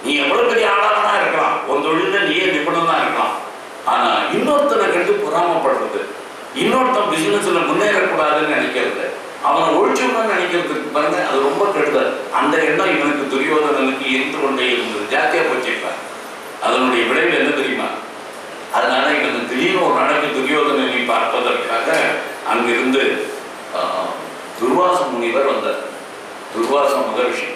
நீ எவ்வளவு பெரிய ஆளானா இருக்கலாம், உன் தொழில நீயே நிபுணனா இருக்கலாம். ஆனா இன்னொருத்தனை கண்டு பொறாமப்படுறது, இன்னொருத்தன் பிசினஸ்ல முன்னேறக்கூடாதுன்னு நினைக்கிறது, அவனை ஒழிச்சுன்னு நினைக்கிறதுக்கு பாருங்க, அது ரொம்ப கெடுதல். அந்த எண்ணம் இவனுக்கு துரியோதனனுக்கு இருந்து கொண்டே இருந்தது, ஜாத்தியா போச்சிருப்பார். அதனுடைய விளைவு என்ன தெரியுமா? அதனால இவன் திடீர்னு ஒரு நாளைக்கு துரியோதனனை பார்ப்பதற்காக அங்கிருந்து துர்வாச முனிவர் வந்தார். துர்வாச மகரிஷி,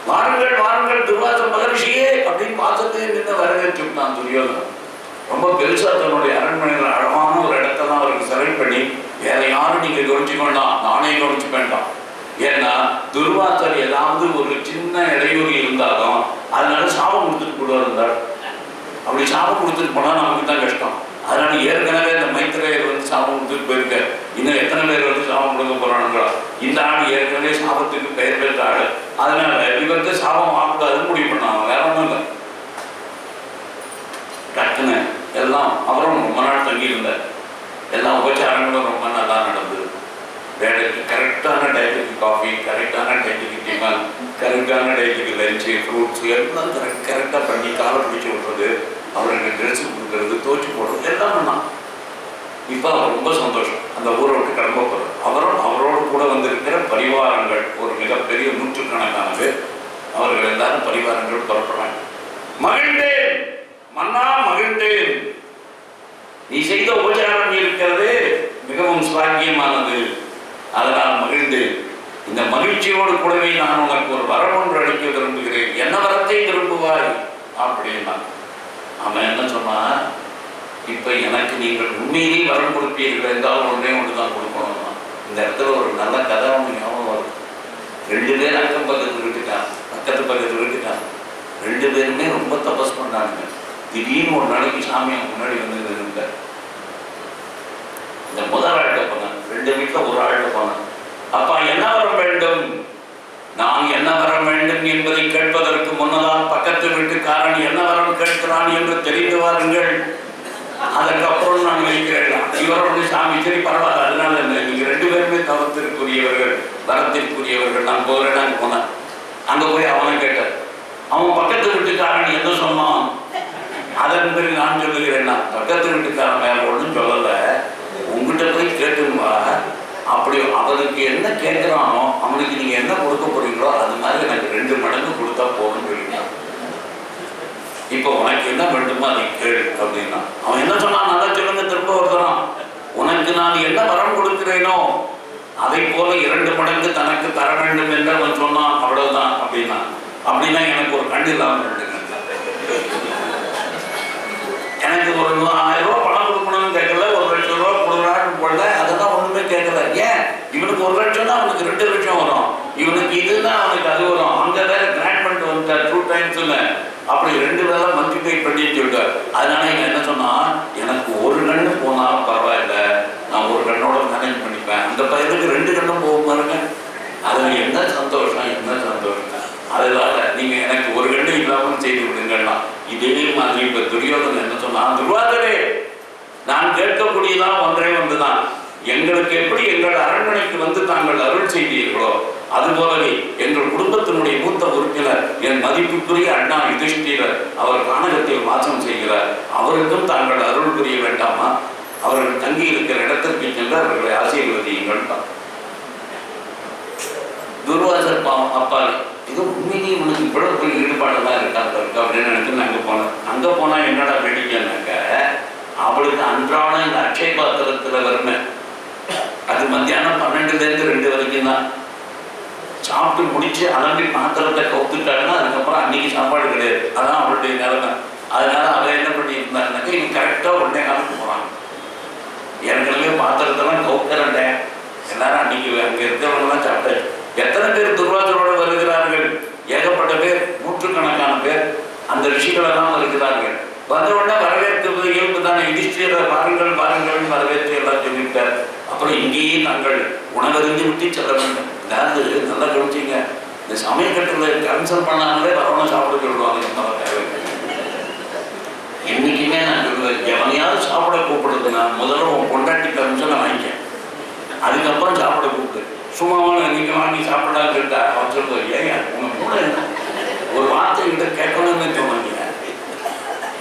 வாருங்கள் வாருங்கள் துர்வாச மகரிஷியே அப்படின்னு பார்த்துட்டு நின்று வரவேற்றுட்டான் துரியோதனன். ரொம்ப பெருசா தன்னுடைய அரண்மனையில் அழகான ஒரு இடத்தான் அவருக்கு செலக்ட் பண்ணி, வேற யாரும் நீங்க கவனிச்சுக்க வேண்டாம், நானே கவனிச்சு வேண்டாம். ஏன்னா துர்வாசர் ஏதாவது ஒரு சின்ன இடையூறு இருந்தாலும் அதனால சாபம் கொடுத்துட்டு கூட இருந்தார். அப்படி சாபம் கொடுத்துட்டு போனா நமக்கு தான் கஷ்டம். அதனால ஏற்கனவே இந்த மைத்திரேயர் வந்து சாபம் கொடுத்துட்டு போயிருக்க, இன்னும் எத்தனை பேர் வந்து சாபம் கொடுக்க போறானுங்களா? இந்த ஆடு ஏற்கனவே சாபத்துக்கு பெயர் பெற்ற ஆடு, அதனால இவருக்கு சாபம் ஆகக்கூடாதுன்னு முடிவு பண்ணாங்க. வேற ஒன்றும் இல்லை. டக்குன்னு எல்லாம் அவரும் ரொம்ப நாள் தங்கி இருந்தார். எல்லா உபச்சாரங்களும் ரொம்ப நல்லா நடந்தது. வேலைக்கு கரெக்டான டயத்துக்கு காஃபி, கரெக்டான டயத்துக்கு டிஃபன், கரெக்டான டயத்துக்கு லஞ்சு, ஃப்ரூட்ஸ் எல்லாம் கரெக்டாக பண்ணி காலை பிடிச்சி விடுறது, அவருக்கு ட்ரெஸ்ஸு கொடுக்கறது, தோச்சு போடுறது எல்லாம் பண்ணான். இப்போ அவர் ரொம்ப சந்தோஷம். அந்த ஊரை விட்டு கிளம்ப போகிறார். அவரோடு கூட வந்திருக்கிற பரிவாரங்கள் ஒரு மிகப்பெரிய நூற்றுக்கணக்கான பேர், அவர்கள் எல்லாரும் பரிவாரங்கள் புறப்படுறாங்க. மகிழ்ந்தேன் மன்னா, மகிழ்ந்தேன், நீ செய்த உபச்சாரம் இருக்கிறது மிகவும் சுவாக்கியமானது, அதனால் மகிழ்ந்து இந்த மகிழ்ச்சியோடு கூடவே நான் உனக்கு ஒரு வரம் ஒன்று அளிக்க விரும்புகிறேன், என்ன வரத்தை விரும்புவாய் அப்படின்னா. அவன் என்ன சொன்னா, இப்ப எனக்கு நீங்கள் உண்மையிலேயே வரம் கொடுப்பீர்கள் என்றால் ஒன்றே ஒன்றுதான் கொடுக்கணும். இந்த இடத்துல ஒரு நல்ல கதை ஒன்று ஞாபகம் வருது. 2 பேர் அக்கம் பக்கத்து வீட்டுக்கான், பக்கத்து பக்கத்து வீட்டுக்கான். 2 பேருமே ரொம்ப தபஸ் பண்ணானுங்க. திடீர்னு ஒரு நாளைக்கு சாமி முன்னாடி வந்து இருந்த இந்த முதல் ஆள்கிட்ட போனேன். 2 வீட்டில் ஒரு ஆள்கிட்ட போனேன். அப்பா என்ன வரம் வேண்டும்? நான் என்ன வரம் வேண்டும் என்பதை கேட்பதற்கு முன்னதான் பக்கத்து வீட்டுக்காரன் என்ன வரம் கேட்கிறான் என்று தெரிந்து வாருங்கள், அதற்கப்புறம் நான் வைக்கிறேன். இவரோட சாமி சரி பரவாயில்ல, அதனால நீங்க 2 பேருமே தவத்திற்குரியவர்கள், வரத்திற்குரியவர்கள். நான் போகிறேன். அங்கே போனேன். அங்கே போய் அவனை கேட்டேன். அவன் பக்கத்து வீட்டுக்காரன் என்ன சொன்னான், அதன் பிறகு நான் சொல்லுகிறேன். நான் பக்கத்து வீட்டுக்காரன் வேற ஒன்றும் சொல்லலை, உங்ககிட்ட போய் கேட்டுமா, அப்படி அவனுக்கு என்ன கேட்கிறானோ அவனுக்கு நீங்க என்ன கொடுக்க போறீங்களோ அது மாதிரி எனக்கு 2 மடங்கு கொடுத்தா போதும்னு சொல்லிட்டான். இப்போ உனக்கு என்ன வேண்டுமோ அதை கேளு அப்படின்னா. அவன் என்ன சொன்னான், நல்லா சொல்லுங்க, திரும்ப வருகிறான். உனக்கு நான் என்ன வரம் கொடுக்கிறேனோ அதை போல 2 மடங்கு தனக்கு தர வேண்டும் என்று அவன் சொன்னான், அவ்வளவுதான் அப்படின்னா. அப்படின்னா எனக்கு ஒரு கண்டு இல்லாமல் ரெண்டுங்க, எனக்கு ஒரு 1000 ரூபா பணம் கொடுக்கணும்னு கேட்கல, 1 லட்சம் ரூபா கொடுக்குறான்னு போடல, அதெல்லாம் ஒண்ணுமே கேட்கல. ஏன் இவனுக்கு 1 லட்சம் தான் அவனுக்கு 2 லட்சம் வரும், இவனுக்கு இதுதான் அவனுக்கு அது வரும். அங்க வேற கிராண்ட் பண்ணிட்டு வந்துட்டார் 2 டைம்ஸ் இல்லை, அப்படி 2 வேலை மல்டிப்ளை பண்ணி சொல்லிட்டார். அதனால இவன் என்ன சொன்னா, எனக்கு 1 கண்ணு போனாலும் பரவாயில்ல, நான் 1 கண்ணோட மேனேஜ் பண்ணிப்பேன். அந்த பையனுக்கு 2 கண்ணும் போக பாருங்க, அதுல என்ன சந்தோஷம், என்ன சந்தோஷம். அதனால நீங்க எனக்கு 1 கண்ணு இல்லாமல் செய்து விடுங்கன்னா. இதே மாதிரி இப்ப துரியோதனன் என்ன சொன்னா, துர்வாசரே நான் கேட்கக்கூடியதான் ஒன்றே ஒன்றுதான், எங்களுக்கு எப்படி எங்கள் அரண்மனைக்கு வந்து தாங்கள் அருள் செய்தீர்களோ அதுபோலவே எங்கள் குடும்பத்தினுடைய மூத்த உறுப்பினர் என் மதிப்புக்குரிய அண்ணா யுதிஷ்டிரர் அவர் கானகத்தில் வாசம் செய்கிறார், அவருக்கும் தாங்கள் அருள் புரிய வேண்டாமா? அவர்கள் தங்கி இருக்கிற இடத்திற்கு சென்று அவர்களை ஆசீர்வதியுங்கள். துர்வாசர் பாவம், அப்பா இது உண்மையிலேயே உனக்கு இவ்வளவு போய் ஈடுபாடெல்லாம் இருக்காது அப்படின்னு நினைச்சு அங்கே போனேன். அங்கே போனா என்னடா வேடிக்கைன்னாக்க, அவளுக்கு அன்றாட இந்த அட்சய பாத்திரத்துல வருமே, அது மத்தியானம் 12லேருந்து 2 வரைக்கும் தான். சாப்பிட்டு முடிச்சு அலம்பி பாத்திரத்தை கவுத்துட்டாங்கன்னா அதுக்கப்புறம் அன்னைக்கு சாப்பாடு கிடையாது. அதான் அவளுடைய நிலைமை. அதனால அவ என்ன பண்ணி இருந்தாங்கன்னாக்க, இவங்க கரெக்டா 1 காலத்துக்கு போறாங்க. ஏற்கனவே பாத்திரத்தெல்லாம் கவுக்கிறேன். எல்லாரும் அன்னைக்கு அங்க இருக்கிறவங்கலாம் சாப்பிட்டாரு. எத்தனை பேர் துர்வாசரோட வருகிறார்கள்? ஏகப்பட்ட பேர், நூற்றுக்கணக்கான பேர். அந்த ரிஷிகள் எல்லாம் வருகிறார்கள். வந்த உடனே வரவேற்கிறது இயல்பு தானே. யுதிஷ்டிரர் பாருங்கள் பாருங்கள் வரவேற்று எல்லாம் சொல்லிவிட்டார். அப்புறம் இங்கேயே நாங்கள் உணவறிந்து விட்டு செல்ல வேண்டும். அதாவது நல்லா கவனிச்சிங்க, இந்த சமயக்கட்டில் கேன்சல் பண்ணாங்களே வரவணும் சாப்பிட சொல்லுவாங்க. நம்ம தேவை என்னைக்குமே நான் சொல்லுவேன், எவனையாவது சாப்பிட கூப்பிடுறதுன்னா முதல்ல உன் பொண்டாட்டி பெர்மிஷனை வாங்கிக்க, அதுக்கப்புறம் சாப்பிட கூப்பிடு. சும்மாவான நீங்க வாங்கி சாப்பிடான்னு கேட்டா அவன் சொல்லுவார், ஏன் உங்க கூட என்ன ஒரு வார்த்தை கிட்ட கேட்கணும்னு தோணுங்க.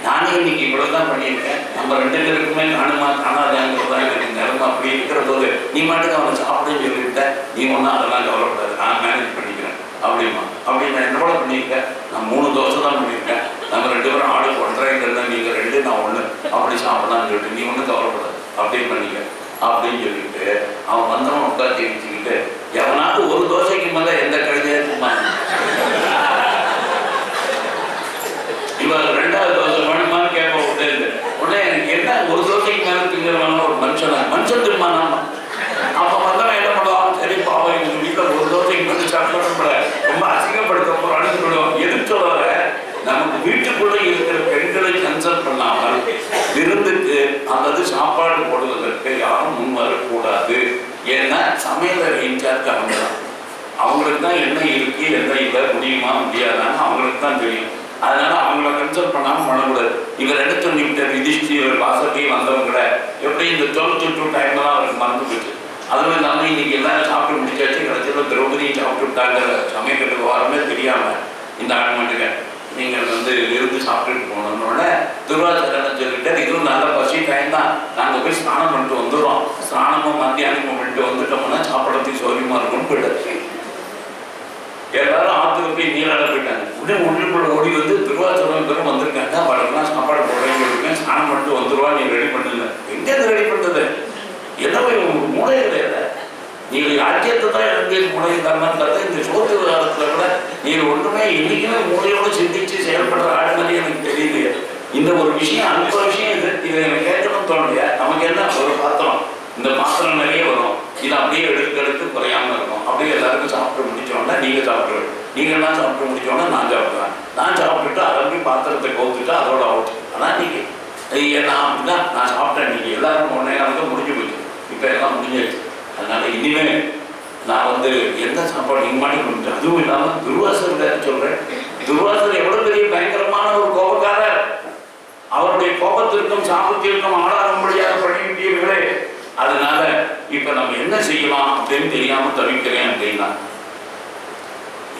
நானே இன்னைக்கு இவ்வளவுதான் பண்ணியிருக்கேன். நம்ம 2 பேருக்குமே காணுமா காணாதாங்கிறதா எனக்கு நிலைமை. அப்படி இருக்கிற போது நீ மாட்டுக்கு அவனை சாப்பிடுன்னு சொல்லிவிட்ட, நீ ஒன்றும் அதெல்லாம் கவலைப்படாது, நான் மேனேஜ் பண்ணிக்கிறேன் அப்படிமா. அப்படி நான் என்னோட பண்ணியிருக்கேன், நான் 3 தோசை தான் பண்ணியிருக்கேன். நம்ம 2 பேரும் ஆளுக்கு 1.5 நீங்கள் 2 நான் 1 அப்படி சாப்பிடலான்னு சொல்லிட்டு நீ ஒன்றும் கவலைப்படாது அப்படியே பண்ணிக்க அப்படின்னு சொல்லிட்டு அவன் வந்தவன் உட்காந்து வச்சுக்கிட்டு எவனாவது ஒரு தோசைக்கு மேலே எந்த கழுதையுமா இவன் 2வது தோசை வேணுமான்னு கேட்ப விட்டு உடனே எனக்கு என்ன ஒரு தோசைக்கு மேலே திங்கிறவன ஒரு மனுஷன் திரும்பானாமா. அப்போ வந்தவன் என்ன பண்ணுவான், சரி பாவம் எங்கள் வீட்டில் ஒரு தோசைக்கு மேலே சாப்பிட ரொம்ப அசிங்கப்படுத்த போறான்னு சொல்லுவான். எதுக்கு சொல்லுவாங்க, நமக்கு வீட்டுக்குள்ள இருக்கிற பெண்களை கன்சல்ட் பண்ணாமல் விருந்துக்கு அல்லது சாப்பாடு போடுவதற்கு யாரும் முன் வரக்கூடாது. ஏன்னா சமையல் இன்சார்ஜ் அவங்க தான், அவங்களுக்கு தான் என்ன இருக்கு என்ன இல்லை முடியுமா முடியாதான்னு அவங்களுக்கு தான் தெரியும். அதனால அவங்கள கன்சல்ட் பண்ணாமல் பண்ணக்கூடாது. இவர் எடுத்து நிமிடம் யுதிஷ்டிரர் வாசப்படி வந்தவங்க எப்படி இந்த 12 டைம்லாம் அவருக்கு மறந்து போச்சு. அதுவும் இல்லாமல் இன்னைக்கு எல்லாரும் சாப்பிட்டு முடிச்சாச்சு, கடைசியில் திரௌபதியும் சாப்பிட்டு விட்டாங்கிற சமயத்துக்கு வாரமே தெரியாம இந்த ஆர்மெண்ட்டுங்க நீங்கள் விருந்து சாப்பிட்டுட்டு போனோன்னோட துர்வாசகனை சொல்லிட்டு இதுவும் நல்ல பசி டைம் தான், நாங்கள் போய் ஸ்நானம் பண்ணிட்டு வந்துடுறோம், ஸ்நானமும் மத்தியானமும் பண்ணிட்டு வந்துட்டோம்னா சாப்பிடறதுக்கு சௌரியமா இருக்கும்னு போயிட்டாச்சு. எல்லாரும் ஆற்றுக்கு போய் நீராட போயிட்டாங்க. உடனே உள்ளுக்குள்ள ஓடி துர்வாசகன் பேரும் வந்திருக்காங்க, அவளுக்குலாம் சாப்பாடு போடுறேன்னு சொல்லிருக்கேன், ஸ்நானம் பண்ணிட்டு வந்துடுவா, நீ ரெடி பண்ணுங்க. எங்கேருந்து ரெடி பண்ணுறது, என்ன மூளை கிடையாது. நீங்கள் ராஜ்யத்தை தான் இருந்து மூளைதான்னு பார்த்தா இந்த சோத்து காலத்தில் கூட நீங்கள் ஒன்றுமே இன்னைக்குமே மூளையோடு சிந்திச்சு செயல்படுற ஆள் மாதிரி எனக்கு தெரியலையே. இந்த ஒரு விஷயம் அல்ப விஷயம் இதை எனக்கு கேட்கணும்னு தோணுலையா. நமக்கு என்ன ஒரு பாத்திரம், இந்த பாத்திரம் நிறைய வரும், இதை அப்படியே எடுத்து குறையாமல் இருக்கும். அப்படியே எல்லாருக்கும் சாப்பிட்டு முடிச்சோன்னா நீங்கள் சாப்பிடுவேன், நீங்கள்லாம் சாப்பிட்டு முடிச்சோன்னா நான் சாப்பிடுவேன். நான் சாப்பிட்டுட்டு அதை பாத்திரத்தை கவுத்துட்டு அதோட அவுட். ஆனால் நீங்கள் நான் அப்படிதான் நான் சாப்பிட்டேன், நீங்கள் எல்லாரும் 1 நேரம் முடிஞ்சு போச்சு, இப்போ எல்லாம் முடிஞ்சிடுச்சு. அதனால இனிமே நான் எந்த சாப்பாடு நீங்க மாட்டி கொடுத்து. அதுவும் இல்லாமல் துர்வாசகர் சொல்றேன், துர்வாசகர் எவ்வளவு பெரிய பயங்கரமான ஒரு கோபக்காரர். அவருடைய கோபத்திற்கும் சாபத்திற்கும் ஆளாகும்படியாக பண்ணிவிட்டீர்களே. அதனால இப்ப நம்ம என்ன செய்யலாம் அப்படின்னு தெரியாம தவிக்கிறேன் அப்படின்னா,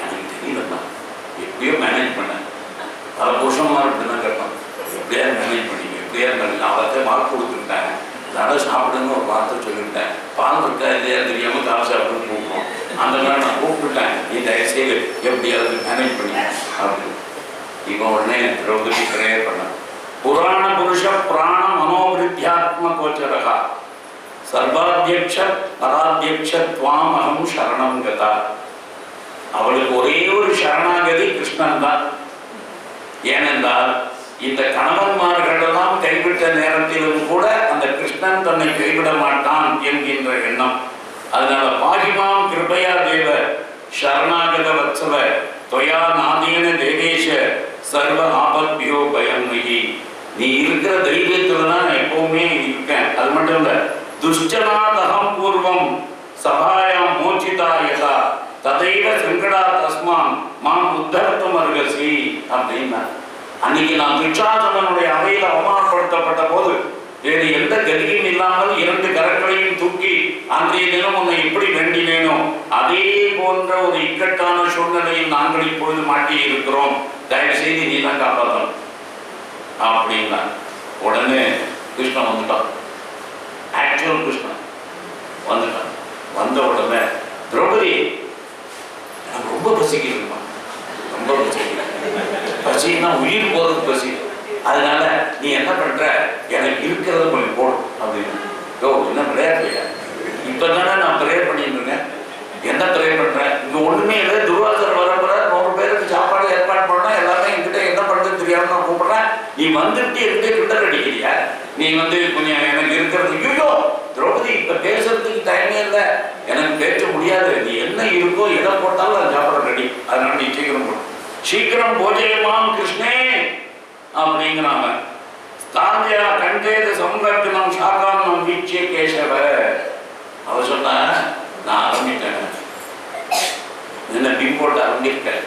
எனக்கு தெரியலன்னா எப்படியோ மேனேஜ் பண்ண பல வருஷமா அப்படிதான் கேட்பான், எப்படியா மேனேஜ் பண்ணீங்க, எப்படியா அவர்கிட்ட வாக்கு கொடுத்துருக்காங்க, தடை சாப்பிடுன்னு ஒரு வார்த்தை சொல்லிவிட்டேன், பால் இருக்கா இல்லையா தெரியாமல் கால் சாப்பிடுன்னு கூப்பிடுவோம். அந்த மாதிரி நான் கூப்பிட்டுட்டேன், நீ தயவுசெய்து எப்படியாவது மேனேஜ் பண்ணி அப்படின்னு. இப்போ உடனே திரௌபதி பிரேயர் பண்ண புராண புருஷ பிராண மனோவிருத்தியாத்ம கோச்சரகா சர்வாத்தியக்ஷ பராத்தியக்ஷ துவாம் அகம் சரணம் கதா. அவளுக்கு ஒரே ஒரு சரணாகதி கிருஷ்ணன் தான். ஏனென்றால் இந்த கணவன்மார்கள் எல்லாம் கைவிட்ட நேரத்திலும் கூட அந்த கிருஷ்ணன் தன்னை கைவிட மாட்டான் என்கின்ற எண்ணம். அதனால பாகிமாம் கிருபையா தேவ சரணாகத வத்சவ தொயா நாதீன தேவேஷ சர்வ ஆபத்யோ பயன்மகி. நீ இருக்கிற தைரியத்துல தான் நான் எப்பவுமே இருக்கேன். அது மட்டும் இல்ல, துஷ்டனாதகம் பூர்வம் சபாயாம் மோச்சிதா யதா ததைவ சங்கடா தஸ்மான் மாம் உத்தர்த்தும் அருகசி அப்படின்னா. அன்னைக்கு நான் துச்சாதனனுடைய அவையில் அவமானப்படுத்தப்பட்ட போது வேறு எந்த கதியும் இல்லாமல் 2 கரங்களையும் தூக்கி அன்றைய தினம் உன்னை எப்படி வேண்டினேனோ அதே போன்ற ஒரு இக்கட்டான சூழ்நிலையில் நாங்கள் இப்பொழுது மாட்டி இருக்கிறோம், தயவு செய்து நீ தான் காப்பாற்றணும் அப்படின்னா. உடனே கிருஷ்ணன் வந்துட்டான், ஆக்சுவல் கிருஷ்ணன் வந்துட்டான். வந்த உடனே திரௌபதி எனக்கு ரொம்ப பசிக்குதுமா, ரொம்ப பசிக்குது, பசின்னா உயிர் போறது பசி, அதனால நீ என்ன பண்ற எனக்கு இருக்கிறத கொஞ்சம் போடும் அப்படின்னு. யோ என்ன ப்ரேயர் செய்ய, இப்பதானே நான் ப்ரேயர் பண்ணிட்டு இருக்கேன், என்ன ப்ரேயர் பண்றேன், இங்க ஒண்ணுமே இல்லை, துர்வாசகர் வரப்போற 100 பேருக்கு சாப்பாடு ஏற்பாடு பண்ணா எல்லாமே என்கிட்ட என்ன பண்றது தெரியாம நான் கூப்பிடுறேன், நீ வந்துட்டு என்கிட்ட கிண்டல் அடிக்கிறியா, நீ கொஞ்சம் எனக்கு இருக்கிறது. ஐயோ திரௌபதி இப்ப பேசுறதுக்கு டைமே இல்லை, எனக்கு பேச முடியாது, நீ என்ன இருக்கோ எதை போட்டாலும் அது சாப்பிட ரெடி, அதனால நீ சீக்கிரம் போடும், சீக்கிரம் போஜயமாம் கிருஷ்ணே அப்படிங்கிறாங்க. ஸ்தாந்தியா கண்டேத சம்பர்த்தனம் சாகாரணம் வீட்சிய கேசவ. அவ சொன்ன நான் ஆரம்பிட்டேன், என்ன பின் போட்டு ஆரம்பிட்டேன்,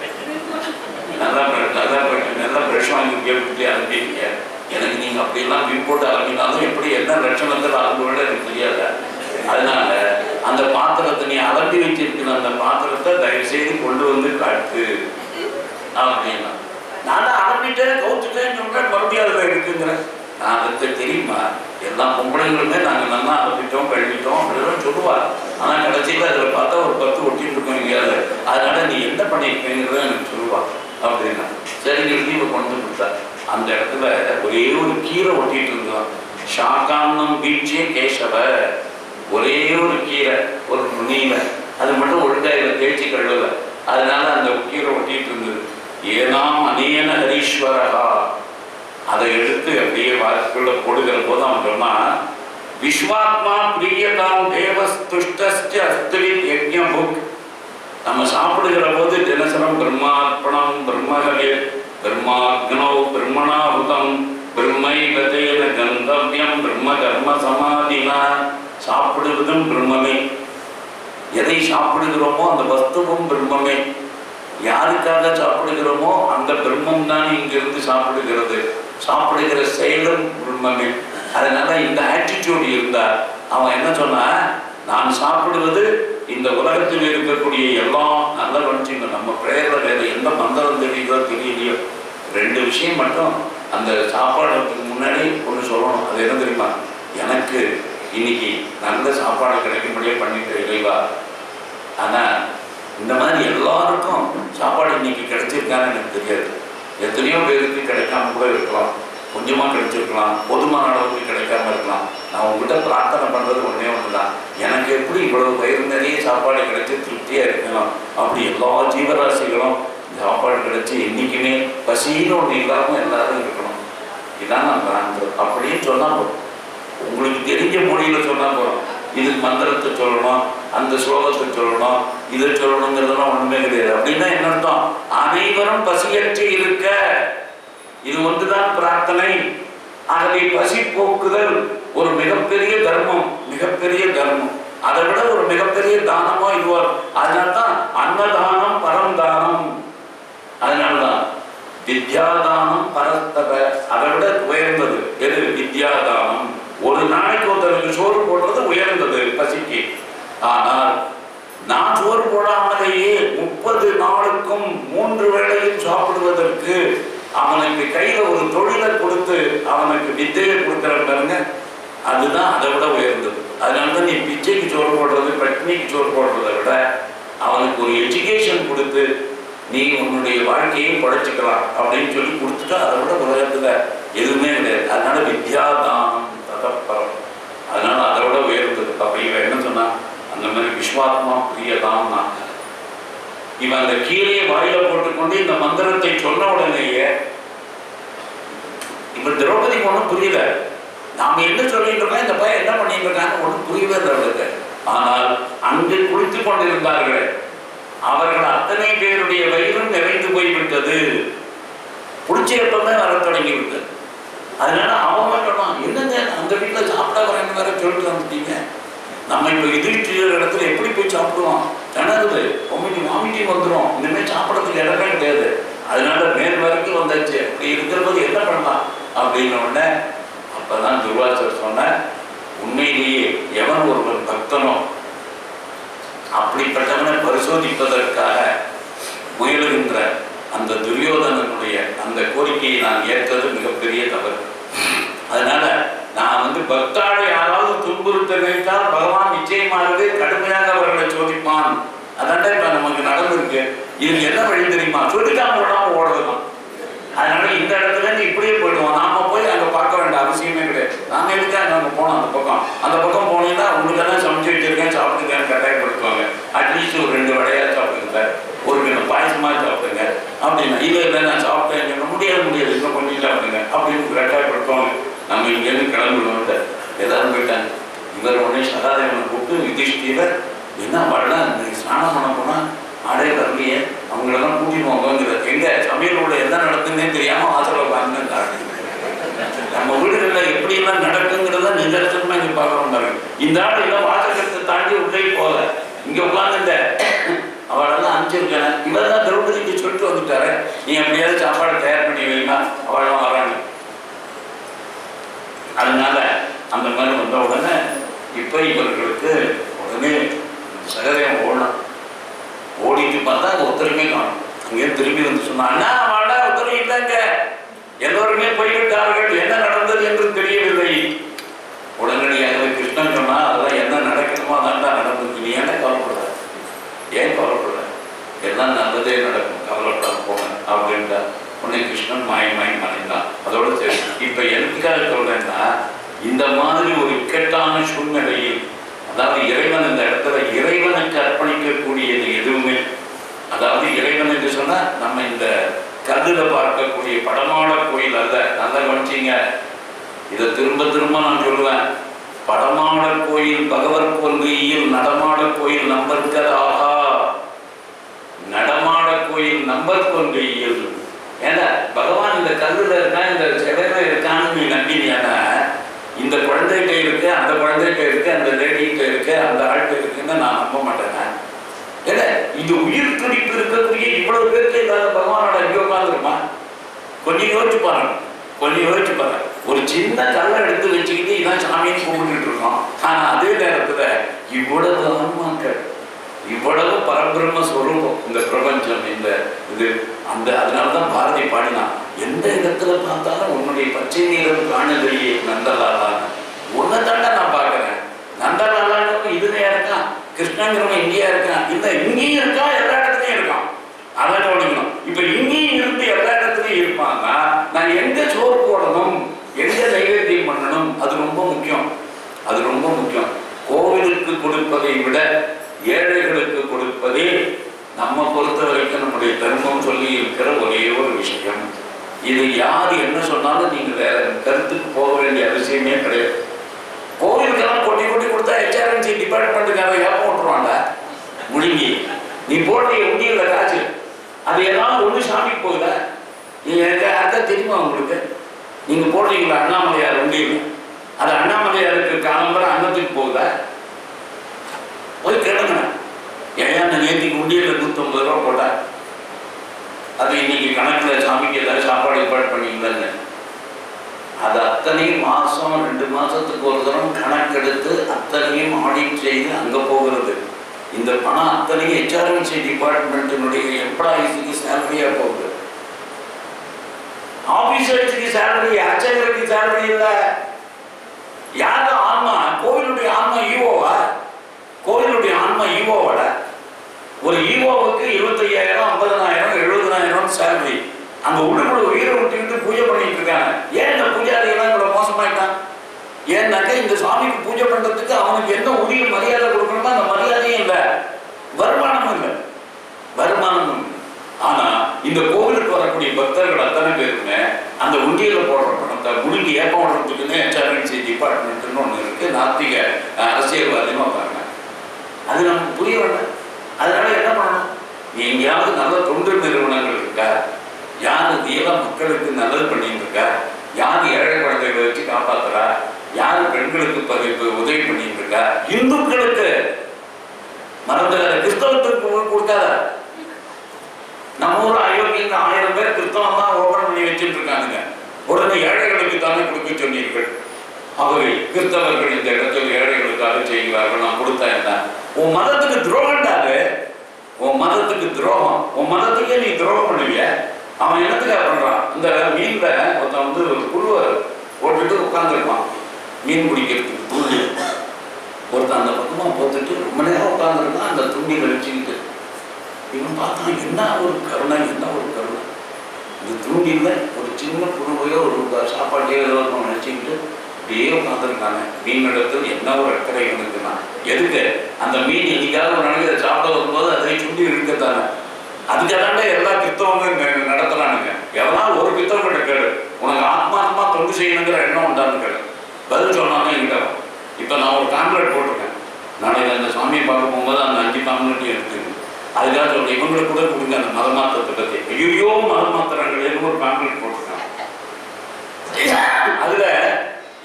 நல்லா பிரஷ் வாங்கி கேட்டு ஆரம்பிட்டீங்க, எனக்கு நீங்க அப்படியெல்லாம் பின் போட்டு ஆரம்பினாலும் எப்படி என்ன லட்சணத்தில் ஆரம்பிவிட எனக்கு தெரியாது. அதனால அந்த பாத்திரத்தை நீ அலம்பி வச்சிருக்கிற அந்த பாத்திரத்தை தயவு செய்து கொண்டு காட்டு அப்படின்னா நான் தான் அனுப்பிட்டேன் கவுத்துட்டேன்னு சொல்றேன், மறுபடியும் அதில் இருக்குங்கிறேன். நான் அதுக்கு தெரியுமா, எல்லா பொம்பளைங்களுமே நாங்கள் நல்லா அனுப்பிட்டோம் கழுவிட்டோம் அப்படிலாம் சொல்லுவாள். ஆனால் கடைசியில் அதில் பார்த்தா ஒரு 10 ஒட்டிட்டு இருக்கோம் எங்கேயாவது. அதனால நீ என்ன பண்ணியிருக்கேங்கிறத எனக்கு சொல்லுவாள் அப்படின்னா. சரிங்க இவ கொண்டு கொடுத்தா. அந்த இடத்துல ஒரே ஒரு கீரை ஒட்டிட்டு இருந்தோம். ஷாக்கான்னம் வீழ்ச்சியே கேசவ, ஒரே ஒரு கீரை ஒரு நுனியில, அது மட்டும் ஒழுங்கா இதில் தேய்ச்சி கழுவல. அதனால அந்த கீரை ஒட்டிட்டு இருந்தது. ஏனாம் அநேன ஹரீஸ்வரகா, அதை எடுத்து அப்படியே வாக்குள்ள போடுகிற போது அவன் சொன்னா, விஸ்வாத்மா பிரியதாம் தேவஸ்துஷ்டஸ்ய அஸ்துவித் யஜ்ஞபுக். நம்ம சாப்பிடுகிற போது தினசரம் பிரம்மார்ப்பணம் பிரம்மகவே பிரம்மாக்னோ பிரம்மணாபுதம் பிரம்மைவதேன கந்தவ்யம் பிரம்ம கர்ம சமாதினா. சாப்பிடுவதும் பிரம்மமே, எதை சாப்பிடுகிறோமோ அந்த வஸ்துவும் பிரம்மமே, யாருக்காக சாப்பிடுகிறோமோ அந்த பிரம்மம் தான் இங்கிருந்து சாப்பிடுகிறது, சாப்பிடுகிற செயலும் பிரம்மமே. அதனால இந்த ஆட்டிடியூட் இருந்தா அவன் என்ன சொன்னா, நான் சாப்பிடுவது இந்த உலகத்தில் இருக்கக்கூடிய எல்லாம் நல்ல வச்சுங்க. நம்ம பிரேயர்ல வேற எந்த மந்திரம் தெரியுதோ தெரியலையோ, 2 விஷயம் மட்டும் அந்த சாப்பாடுக்கு முன்னாடி ஒன்று சொல்லணும். அது என்ன தெரியுமா, எனக்கு இன்னைக்கு நல்ல சாப்பாடு கிடைக்கும்படியே பண்ணிட்டு இறைவா. ஆனால் இந்த மாதிரி எல்லாருக்கும் சாப்பாடு இன்னைக்கு கிடைச்சிருக்கான்னு எனக்கு தெரியாது. எத்தனையோ பேருக்கு கிடைக்காம கூட இருக்கலாம், கொஞ்சமாக கிடைச்சிருக்கலாம், போதுமான அளவுக்கு கிடைக்காம இருக்கலாம். நான் உங்ககிட்ட பிரார்த்தனை பண்ணுறது ஒன்றே ஒன்று தான், எனக்கு எப்படி இவ்வளவு வயிறு நிறைய சாப்பாடு கிடைச்சி திருப்தியாக இருக்கணும். அப்படி எல்லா ஜீவராசிகளும் சாப்பாடு கிடைச்சி என்றைக்குமே பசின்னு ஒன்று இல்லாமல் எல்லாரும் இருக்கணும். இதான் நான் பிரார்த்தனை. அப்படின்னு சொன்னால் போதும், உங்களுக்கு தெரிஞ்ச மொழியில் சொன்னால் போதும். இதுக்கு மந்திரத்தை சொல்லணும், அந்த ஸ்லோகத்தை சொல்லணும், இதை சொல்லணுங்கிறதுலாம் ஒன்றுமே கிடையாது. அப்படின்னா என்ன அர்த்தம், அனைவரும் பசியற்று இருக்க, இது ஒன்றுதான் பிரார்த்தனை. ஆகவே பசி போக்குதல் ஒரு மிகப்பெரிய தர்மம், மிகப்பெரிய தர்மம். அதை விட ஒரு மிகப்பெரிய தானமோ இதுவோ. அதனால்தான் அன்னதானம் பரந்தானம். அதனால்தான் வித்யாதானம் பரஸ்தப, அதை விட உயர்ந்தது எது, வித்யாதானம். ஒரு நாளைக்கு ஒருத்தருக்கு சோறு போடுறது உயர்ந்தது பசிக்கு. ஆனால் நான் சோறு போடாமலேயே 30 நாளுக்கும் 3 வேளையும் சாப்பிடுவதற்கு அவனுக்கு கையில ஒரு தொழிலை கொடுத்து அவனுக்கு வித்தையை கொடுக்குற பாருங்க, அதுதான் அதை விட உயர்ந்தது. அதனாலதான் நீ பிச்சைக்கு சோறு போடுறது, பட்னிக்கு சோறு போடுறதை விட அவனுக்கு ஒரு எஜுகேஷன் கொடுத்து நீ உன்னுடைய வாழ்க்கையை படைச்சிக்கலாம் அப்படின்னு சொல்லி கொடுத்துட்டா அதை விட உலகத்துல எதுவுமே கிடையாது. அதனால வித்யாதானம் ததப்பரம், அதனால அதை விட உயர்ந்தது. அப்ப இவன் என்ன சொன்னா, அந்த மாதிரி விஸ்வாத்மா பிரியதான். இவன் அந்த கீரையை வாயில போட்டுக்கொண்டு இந்த மந்திரத்தை சொன்ன உடனேயே இப்ப திரௌபதிக்கு ஒன்றும் புரியல. நாம என்ன சொல்லிட்டு இருக்கோம், இந்த பையன் என்ன பண்ணிட்டு இருக்கான்னு ஒன்றும் புரியவே இல்லை. ஆனால் அங்கு குளித்துக் கொண்டிருந்தார்கள் அவர்கள் அத்தனை பேருடைய வயிறும் நிறைந்து போய்விட்டது, புடிச்சு எப்பவுமே வர தொடங்கி விட்டது. அதனால அவன் சொன்னான், என்னங்க அந்த வீட்டில் சாப்பிட வரேன்னு வேற சொல்லிட்டு வந்துட்டீங்க, நம்ம இப்போ எதிர்த்து இடத்துல எப்படி போய் சாப்பிடுவோம், திணறுது, வாமிட்டி வந்துடும், இனிமேல் சாப்பிட்றதுக்கு இடமே கிடையாது. அதனால மேல் வரைக்கும் வந்தாச்சு, அப்படி இருக்கிறபோது என்ன பண்ணலாம் அப்படின்ன உடனே அப்பதான் துர்வாசர் சொன்ன, உண்மையிலேயே எவன் ஒருவன் பக்தனோ அப்படிப்பட்டவனை பரிசோதிப்பதற்காக முயலுகின்ற அந்த துரியோதனனுடைய அந்த கோரிக்கையை நான் ஏற்றது மிகப்பெரிய தவறு. அதனால நான் பக்தாளை யாராவது துன்புறுத்த நினைத்தால் பகவான் நிச்சயமாகவே கடுமையாக அவர்களை சோதிப்பான். அதாண்டா இப்ப நமக்கு நடந்திருக்கு. இதுக்கு என்ன வழி தெரியுமா, சொல்லிக்காம விடாம ஓடுறதுதான். அதனால இந்த இடத்துல இருந்து இப்படியே போயிடுவோம். நாம போய் அங்க பார்க்க வேண்டிய அவசியமே கிடையாது. நாங்க எதுக்காக அங்க போனோம், அந்த பக்கம் போனீங்கன்னா உங்களுக்கெல்லாம் சமைச்சு வச்சிருக்கேன் சாப்பிட்டுக்கேன்னு கட்டாயப்படுத்துவாங்க. அட்லீஸ்ட் ஒரு 2 வடையா சாப்பிடுங்க, ஒரு கிலோ பாயசமா சாப்பிடுங்க அப்படின்னா, இல்லை நான் சாப்பிட்டேன் முடியாது இன்னும் கொஞ்சம் சாப்பிடுங்க அப்படின்னு கட்டாயப்படுத்துவாங்க. நம்ம இங்கேருந்து கிளம்பிடுவோம். எல்லாரும் போயிட்டாங்க. இவர் உடனே சகாதேவனை கூப்பிட்டு, யுதிஷ்டிரர் என்ன வரலாம், ஸ்நானம் பண்ண போனா ஆடே வரலையே, அவங்களெல்லாம் கூட்டிட்டு வாங்கிற, எங்க சமையல் உள்ள என்ன நடக்குன்னே தெரியாம வாசல வாங்க. நம்ம வீடுகளில் எப்படி எல்லாம் நடக்குங்கிறத நிதர்சனமா இங்க பார்க்கணும் பாருங்க. இந்த ஆள் எல்லாம் வாசகத்தை தாண்டி உள்ளே போல இங்க உட்கார்ந்துட்ட அவளெல்லாம் அனுப்பிச்சிருக்காங்க. இவர் தான் திரௌபதிக்கு சொல்லிட்டு வந்துட்டாரு, நீ எப்படியாவது சாப்பாடு தயார் பண்ணி வைமா, அவளும் வராங்க. அதனால அந்த மாதிரி வந்த உடனே இப்ப இவர்களுக்கு உடனே சகதேவன் ஓடலாம். ஓடிட்டு பார்த்தா ஒருத்தருமே காணும். இங்கே திரும்பி வந்து சொன்னா, அண்ணா வாடா உத்தரவு இல்லைங்க, எல்லோருமே போய்விட்டார்கள், என்ன நடந்தது என்று தெரியவில்லை. உடனடியாக கிருஷ்ணன் சொன்னா, அதெல்லாம் என்ன நடக்கணுமோ அதான் தான் நடந்தது, நீ என்ன கவலைப்படுற, ஏன் கவலைப்படுற, எல்லாம் நல்லதே நடக்கும், கவலைப்படாம போங்க அப்படின்ட்டா. உடனே கிருஷ்ணன் மாயமாய் மறைந்தான். அதோட சரி. இப்ப எதுக்காக சொல்றேன்னா, இந்த மாதிரி ஒரு இக்கட்டான சூழ்நிலையில், அதாவது இறைவன் இந்த இடத்துல இறைவனுக்கு அர்ப்பணிக்கக்கூடியது எதுவுமே, அதாவது இறைவன் என்று சொன்னா நம்ம இந்த கல்லுல பார்க்கக்கூடிய படமாட கோயில் அல்ல. நல்லா கவனிச்சிங்க, இதை திரும்ப திரும்ப நான் சொல்லுவேன். படமாட கோயில் பகவத் கொள்கையில் நடமாட கோயில் நம்பர்கதாக, நடமாட கோயில் நம்பர் கொள்கையில். ஏன்னா பகவான் இந்த கல்லுல இருக்கா, இந்த சிலையில இருக்கான்னு நீ நம்பினியானா, இந்த குழந்தைகிட்ட இருக்கு, அந்த குழந்தைகிட்ட இருக்கு, அந்த லேடிகிட்ட இருக்கு, அந்த ஆள்கிட்ட இருக்குன்னு நான் நம்ப மாட்டேன். ஏன்னா இது உயிர் துடிப்பு இருக்கக்கூடிய இவ்வளவு பேருக்கு இல்லாத பகவானோட அங்கே உட்காந்துருமா? கொஞ்சம் யோசிச்சு பாருங்க, கொஞ்சம் யோசிச்சு பாருங்க. ஒரு சின்ன கல்லை எடுத்து வச்சுக்கிட்டு இதான் சாமின்னு கும்பிட்டுட்டு இருக்கோம். ஆனா அதே நேரத்துல இவ்வளவு ஆன்மாக்கள், இவ்வளவு பரபிரம்ம ஸ்வரூபம் இந்த பிரபஞ்சம், இந்த இது அந்த அதனாலதான் பாரதி பாடினான், எந்த இடத்துல பார்த்தாலும் உன்னுடைய பச்சை நீரம் காணலையே நந்தலாலான்னு. உன்னை தாண்டா நான் பார்க்கிறேன். நந்தலாலான்னு இதுலையா இருக்கான், கிருஷ்ணங்கிறவன் இங்கேயா இருக்கான், இல்லை இங்கேயும் இருக்கான், எல்லா இடத்துலையும் இருக்கான். அதை கவனிக்கணும். இப்ப இங்கேயும் இருந்து எல்லா இடத்துலையும் இருப்பாங்க. நான் எங்க சோறு போடணும், எங்க நைவேத்தியம் பண்ணணும், அது ரொம்ப முக்கியம். அது ரொம்ப முக்கியம். கோவிலுக்கு கொடுப்பதை விட ஏழைகளுக்கு கொடுப்பதே நம்ம பொறுத்த வரைக்கும் நம்முடைய தர்மம் சொல்லி இருக்கிற ஒரே ஒரு விஷயம். இது யார் என்ன சொன்னாலும் நீங்க வேற கருத்துக்கு போக வேண்டிய அவசியமே கிடையாது. கோவிலுக்கெல்லாம் கொட்டி கொட்டி கொடுத்தா HRMC டிபார்ட்மெண்ட்டுக்காக ஏப்பம் விட்டுருவாங்க முழுங்கி. நீ போடுற உண்டியல்ல காசு, அது எல்லாம் ஒண்ணு சாமிக்கு போகுத. நீங்க யாருக்கா தெரியுமா உங்களுக்கு? நீங்க போடுறீங்களா அண்ணாமலையார் உண்டியல், அது அண்ணாமலையாருக்கு காலம்பர அன்னத்துக்கு போகுதா? போய் கேளுங்க. ஏன் அந்த நேற்றுக்கு உண்டியல்ல 150 ரூபா போட்டா, அது இன்னைக்கு கணக்குல சாமிக்கு ஏதாவது சாப்பாடு ஏற்பாடு பண்ணீங்களான்னு, அது அத்தனையும் மாசம் 2 மாசத்துக்கு ஒரு தரம் கணக்கெடுத்து அத்தனையும் ஆடிட் செய்து அங்க போகிறது. இந்த பணம் அத்தனையும் HRMC டிபார்ட்மெண்ட்டினுடைய எம்ப்ளாயிஸுக்கு சேலரியா போகுது. ஆபீசர்ஸுக்கு சேலரி, அர்ச்சகருக்கு சேலரி இல்ல. யாரு ஆன்மா? கோவிலுடைய ஆன்மா ஈவோவா? கோவிலுடைய ஆன்மா ஈவோவோட. ஒரு ஈவோவுக்கு 25,000, 50,000, 70,000 சேலரி. அந்த உள்ளுக்குள்ள உயிரை விட்டுக்கிட்டு பூஜை பண்ணிட்டு இருக்காங்க. ஏன் இந்த பூஜாரியெல்லாம் இவ்வளவு மோசமாயிட்டான்? ஏன்னாக்க இந்த சாமிக்கு பூஜை பண்றதுக்கு அவனுக்கு என்ன உரிய மரியாதை கொடுக்கணுமோ அந்த மரியாதையும் இல்லை, வருமானமும் இல்லை, வருமானமும் இல்லை. ஆனா இந்த கோவிலுக்கு வரக்கூடிய பக்தர்கள் அத்தனை பேருமே அந்த உண்டியல போடுற பணத்தை முழுங்கி ஏப்பம் விடுறதுக்குன்னு HRMC டிபார்ட்மெண்ட்னு ஒண்ணு இருக்கு. நாத்திக அரசியல்வாதின்னு வந்தாங்க. அது நமக்கு புரிய வேண்டாம். அதனால என்ன பண்ணணும்? நீ எங்கேயாவது நல்ல தொண்டு நிறுவனங்கள் இருக்கா? யாரு தீவிர மக்களுக்கு நல்லது பண்ணிட்டு இருக்கா? யாரு ஏழை குழந்தைகளை வச்சு காப்பாத்துறா? யாரு பெண்களுக்கு உதவி பண்ணிட்டு இருக்கா? இந்துக்களுக்கு மறந்துடாத, கிறிஸ்தவத்துக்கு கொடுக்காத. நம்ம ஊர் அயோக்கியங்க 1000 பேர் கிறிஸ்தவம் தான் ஓபன் பண்ணி வச்சுட்டு இருக்காங்க. உடனே ஏழைகளுக்கு தானே கொடுக்க சொன்னீர்கள். ஆகவே கிறிஸ்தவர்கள் இந்த இடத்தில் ஏழைகளுக்காக செய்கிறார்கள், நான் கொடுத்தா என்ன? உன் மதத்துக்கு துரோகம்டாது, உன் மதத்துக்கு துரோகம். உன் மதத்துக்கே நீ துரோகம் பண்ணுவிய. அவன் என்னத்துக்காக பண்றான்? இந்த மீன்ல ஒருத்தன் வந்து ஒரு புழுவை போட்டுட்டு உட்காந்துருப்பான் மீன் பிடிக்கிறதுக்கு. புல்லு ஒருத்தன் அந்த பக்கமா போட்டுட்டு ரொம்ப நேரம் உட்காந்துருக்கான் அந்த துண்டியை வச்சுக்கிட்டு. இவன் பார்த்தான், என்ன ஒரு கருணை, என்ன ஒரு கருணை. இந்த தூண்டில ஒரு சின்ன புழுவையோ ஒரு சாப்பாட்டையோ ஏதோ நினைச்சுக்கிட்டு அப்படியே உட்காந்துருக்காங்க. மீன் இடத்துல என்ன ஒரு அக்கறை இருக்குன்னா, எதுக்கு அந்த மீன் இன்னைக்காவது ஒரு நாளைக்கு அதை சாப்பிட வரும்போது அதை சுண்டி இருக்கத்தானே. அதுக்காக எல்லா கிறிஸ்தவங்களும் நடத்துறானுங்க. எவனால் ஒரு கிறிஸ்தவங்கிட்ட கேடு, உனக்கு ஆத்மாத்மா தொண்டு செய்யணுங்கிற எண்ணம் உண்டான்னு கேடு. பதில் சொன்னாலும் என்கிட்ட. இப்போ நான் ஒரு காம்ப்ளெட் போட்டிருக்கேன். நாளைக்கு அந்த சாமியை பார்க்க போகும்போது அந்த 5 காம்ப்ளெட்டையும் எடுத்துக்கணும். அதுக்காக சொல்றேன், இவங்களுக்கு கூட கொடுங்க அந்த மத மாற்றத்தை பற்றி. ஐயோ மத மாத்திரங்கள் ஒரு காம்ப்ளெட் போட்டிருக்காங்க. அதுல